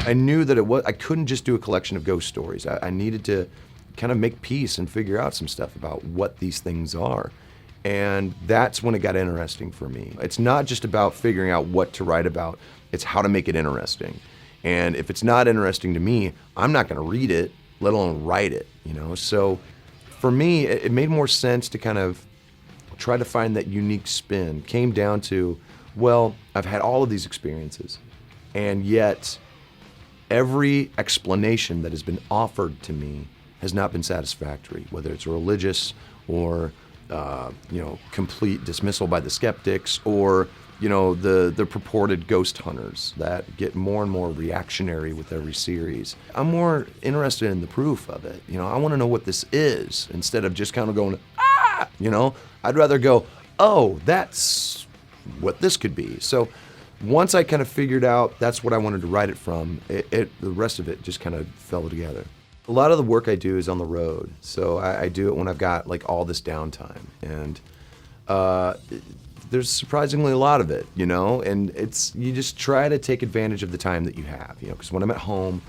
I knew that I couldn't just do a collection of ghost stories. I needed to kind of make peace and figure out some stuff about what these things are. And that's when it got interesting for me. It's not just about figuring out what to write about, it's how to make it interesting. And if it's not interesting to me, I'm not gonna read it, let alone write it, you know? So for me, it made more sense to kind of try to find that unique spin. Came down to, well, I've had all of these experiences, and yet every explanation that has been offered to me has not been satisfactory, whether it's religious or complete dismissal by the skeptics, or the purported ghost hunters that get more and more reactionary with every series. I'm more interested in the proof of it. I want to know what this is instead of just kind of going, ah! I'd rather go, oh, that's what this could be. So once I kind of figured out that's what I wanted to write it from, the rest of it just kind of fell together. A lot of the work I do is on the road, so I do it when I've got like all this downtime, and there's surprisingly a lot of it, and you just try to take advantage of the time that you have, because when I'm at home,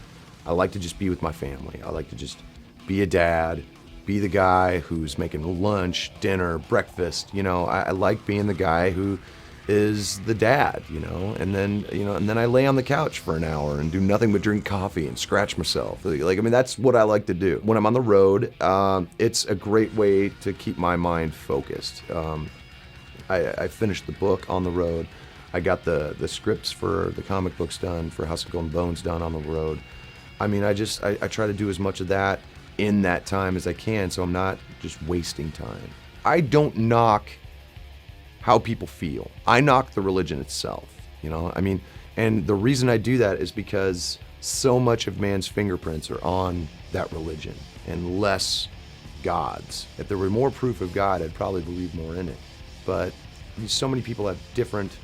I like to just be with my family. I like to just be a dad, be the guy who's making lunch, dinner, breakfast. I like being the guy who is the dad, and then I lay on the couch for an hour and do nothing but drink coffee and scratch myself. That's what I like to do. When I'm on the road, it's a great way to keep my mind focused. I finished the book on the road. I got the scripts for the comic books done, for House of Golden Bones done on the road. I try to do as much of that in that time as I can, so I'm not just wasting time. I don't knock how people feel. I knock the religion itself, and the reason I do that is because so much of man's fingerprints are on that religion and less God's. If there were more proof of God, I'd probably believe more in it. But so many people have different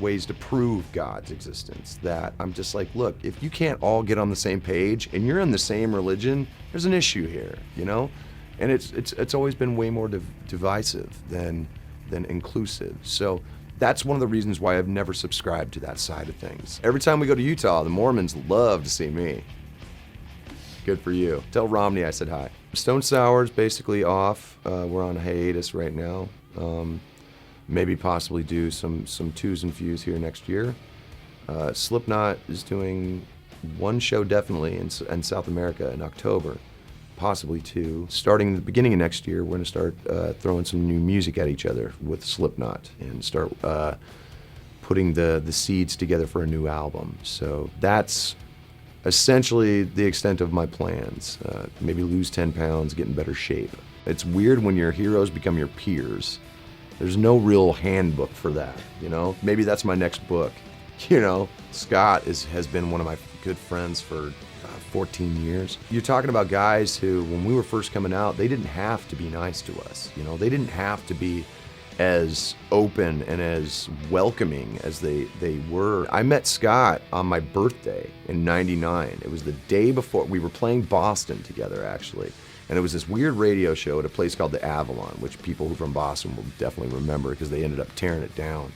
ways to prove God's existence that I'm just like, look, if you can't all get on the same page and you're in the same religion, there's an issue here, And it's always been way more divisive than inclusive. So that's one of the reasons why I've never subscribed to that side of things. Every time we go to Utah, the Mormons love to see me. Good for you. Tell Romney I said hi. Stone Sour's basically off. We're on hiatus right now. Maybe possibly do some twos and fews here next year. Slipknot is doing one show definitely in South America in October. Possibly two. Starting at the beginning of next year, we're going to start throwing some new music at each other with Slipknot and start putting the seeds together for a new album. So that's essentially the extent of my plans. Maybe lose 10 pounds, get in better shape. It's weird when your heroes become your peers. There's no real handbook for that, Maybe that's my next book. Scott has been one of my good friends for 14 years. You're talking about guys who, when we were first coming out, they didn't have to be nice to us. They didn't have to be as open and as welcoming as they were. I met Scott on my birthday in '99. It was the day before. We were playing Boston together, actually. And it was this weird radio show at a place called the Avalon, which people who are from Boston will definitely remember because they ended up tearing it down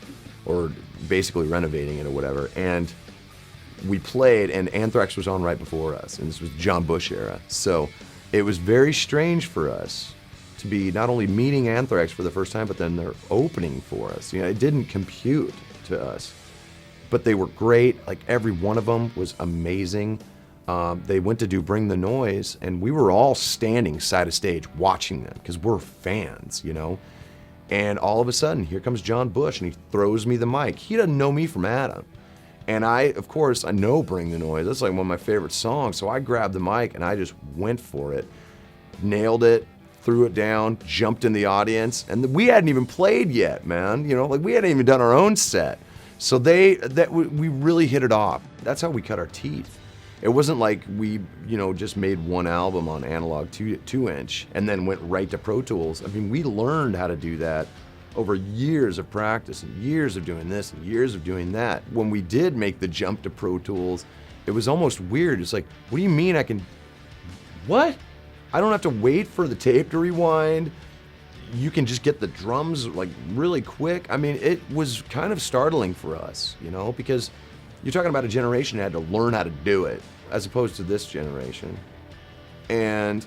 or basically renovating it or whatever. And we played, and Anthrax was on right before us, and this was John Bush era. So it was very strange for us to be not only meeting Anthrax for the first time, but then they're opening for us. It didn't compute to us, but they were great. Like, every one of them was amazing. They went to do Bring the Noise, and we were all standing side of stage watching them because we're fans, And all of a sudden, here comes John Bush, and he throws me the mic. He doesn't know me from Adam. And I know Bring the Noise. That's like one of my favorite songs. So I grabbed the mic and I just went for it, nailed it, threw it down, jumped in the audience, and we hadn't even played yet, man. We hadn't even done our own set. So we really hit it off. That's how we cut our teeth. It wasn't like we, just made one album on analog 2-inch and then went right to Pro Tools. We learned how to do that over years of practice and years of doing this and years of doing that. When we did make the jump to Pro Tools, it was almost weird. It's like, what do you mean what? I don't have to wait for the tape to rewind. you can just get the drums like really quick. I mean, it was kind of startling for us, you know, because you're talking about a generation that had to learn how to do it, as opposed to this generation. And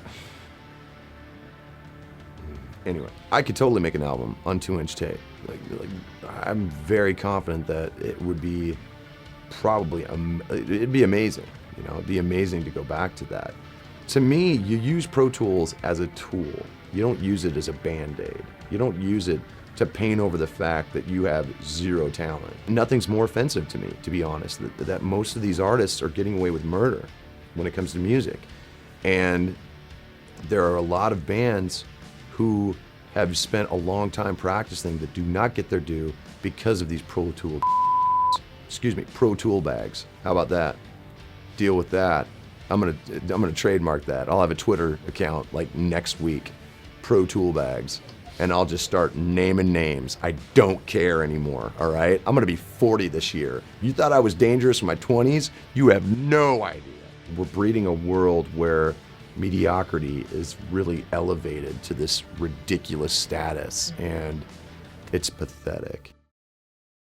anyway, I could totally make an album on 2-inch tape. Like I'm very confident that it would be probably, it'd be amazing. You know, it'd be amazing to go back to that. To me, you use Pro Tools as a tool. You don't use it as a Band-Aid. You don't use it to paint over the fact that you have zero talent. Nothing's more offensive to me, to be honest, that most of these artists are getting away with murder when it comes to music. And there are a lot of bands who have spent a long time practicing that do not get their due because of these Pro Tool bags. How about that? Deal with that. I'm gonna trademark that. I'll have a Twitter account like next week, Pro Tool bags, and I'll just start naming names. I don't care anymore, all right? I'm gonna be 40 this year. You thought I was dangerous in my 20s? You have no idea. We're breeding a world where mediocrity is really elevated to this ridiculous status, and it's pathetic.